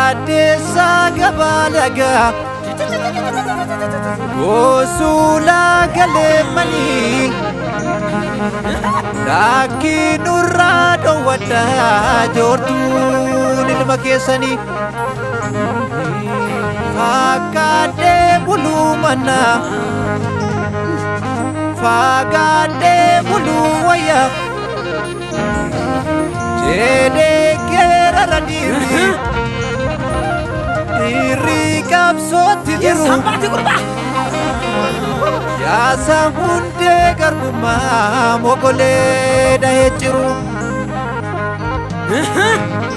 Gaaddeessa gabaalaga Gosuula galeemmanii Laakiin nurraa dhoowwadhaa joortuun ilma keessanii Fagaadhee buluu mannaa Fagaadhee buluu wayyaa jedhee geerara dhiirri qabsootti jiru Yaasa hundee garbummaa mogolee dhahee jiru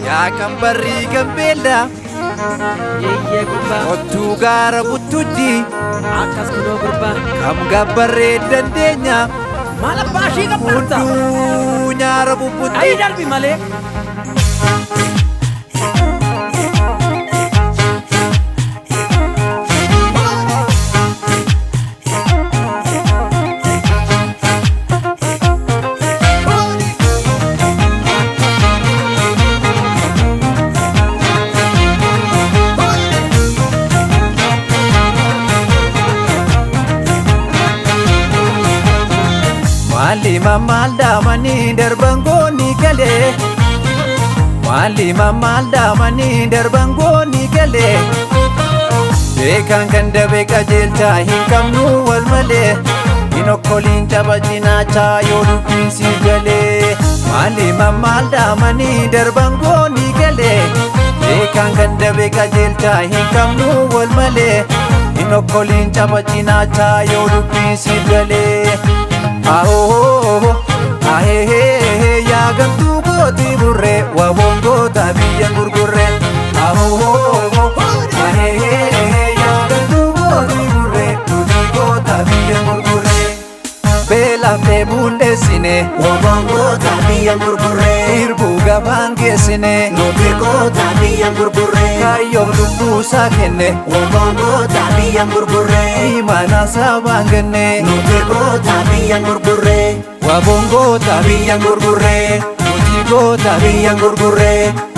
Yaa qambarrii gambeellaa Ottuu gaara buttutti Akkas kunoo gurbaa Kam gabbarree dandeenya Maal abbaa ishii qabbaata Hunduu nyaara bubbutti Ayii darbi malee Malima maldamani darbangoni kale Malima maldamani darbangoni kale Beekan kan dabe qajeelcha hin qabnu wal malee Inokkoliin tapha cinaacha yoo dubbiin si galee Malima maldamani darbangoni kale Beekan kan dabe qajeelcha hin qabnu wal malee Inokkoliin tapha cinaacha yoo dubbiin si galee Aho ahehe ya gantu goti burre wa bongo tabiya gurgurre Aho ahehe ya gantu goti burre tudi go tabiya gurgurre Bela te bunde sine wa bongo tabiya gurgurre Irbu gaban gesine Nuti go tabiya gurgurre Kayo dumbu sakenne wa bongo tabiya gurgurre Imana sabangenne Nuti go tabiya gurgurre Wabongo tabiya gurgurre Utigo tabiya gurgurre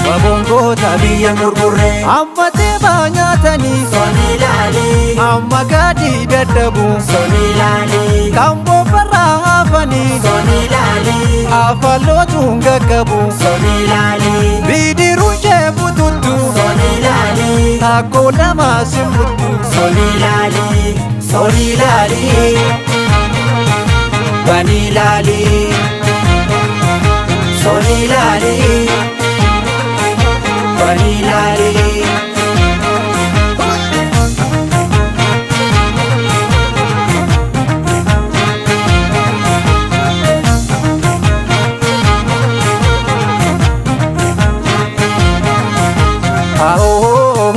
Wabongo tabiya gurgurre Amma teeba nyaatanii Soni laali Amma gadi dadhabu Soni laali Kambo farraa hafanii Soni laali Afalootuun gaggabu Soni laali Bidiruun sheefu tuttu Soni laali Takkoo namaa simbuttu Soni laali Soni laali Bani laali Soni laali Bani laali Aho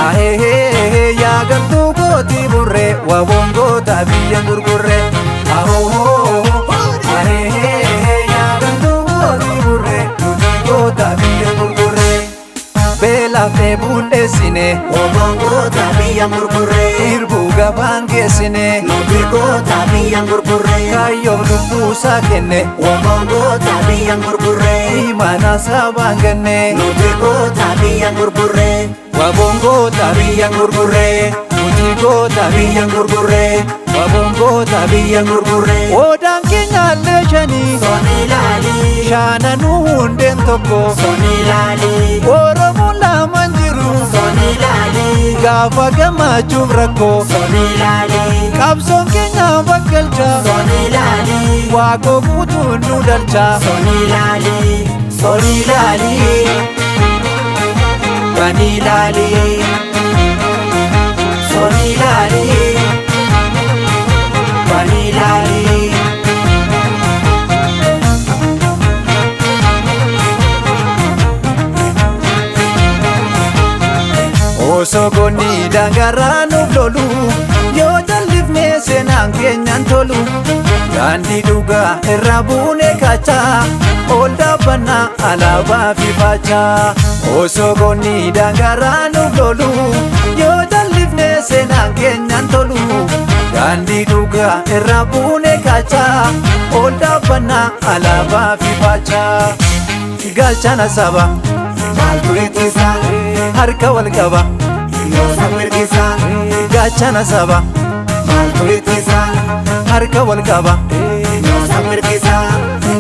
ahehe ya gantu goti burre Wabongo tabiya gurgurre Aho ahehe ya gantu goti burre Tudi go tabiya gurgurre Bela te bunde sine wa bongo tabiya gurgurre Irbu gaban gesine Nuti go tabiya gurgurre Kayo dumbu sakenne wa bongo tabiya gurgurre Imana sabangenne Nuti go tabiya gurgurre Wabongo tabiya gurgurre Utigo tabiya gurgurre Wabongo tabiya gurgurre Odaan keenya leeshanii Soni laali Shaananuu hundeen tokko Soni laali Oromoon lamaan jiru Soni laali Gaafa gammachuuf rakkoo Soni laali Qabsoon keenya bakkalcha Soni laali Waaqoo guutuun nu dalcha Soni laali Soni laali Bani laali Soni laali Bani laali Osoo goonni dangarraa nuuf lolu Yoo jallifnee seenaan keenyaan tolu Daandii dhugaa irra buunee kaachaa Ol dhaabbannaa alaabaa fi faachaa Osoo goonni dangarraa nuuf lolu Yoo jallifnee seenaan keenyaan tolu Daandii dhugaa irra buunee kaachaa Ol dhaabbannaa alaabaa fi faachaa Galchana saba maaltu ittisa harka wal qaba hiriyoota mirgisa gaachana saba maaltu ittisa harka wal qaba hiriyoota mirgisa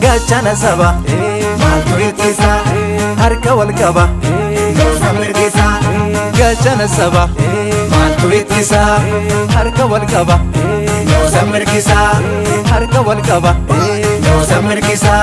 gaachana saba maaltu ittisa harka wal qaba hiriyoota mirgisa gaachana saba maaltu ittisa harka wal qaba hiriyoota mirgisa harka wal qaba hiriyoota mirgisa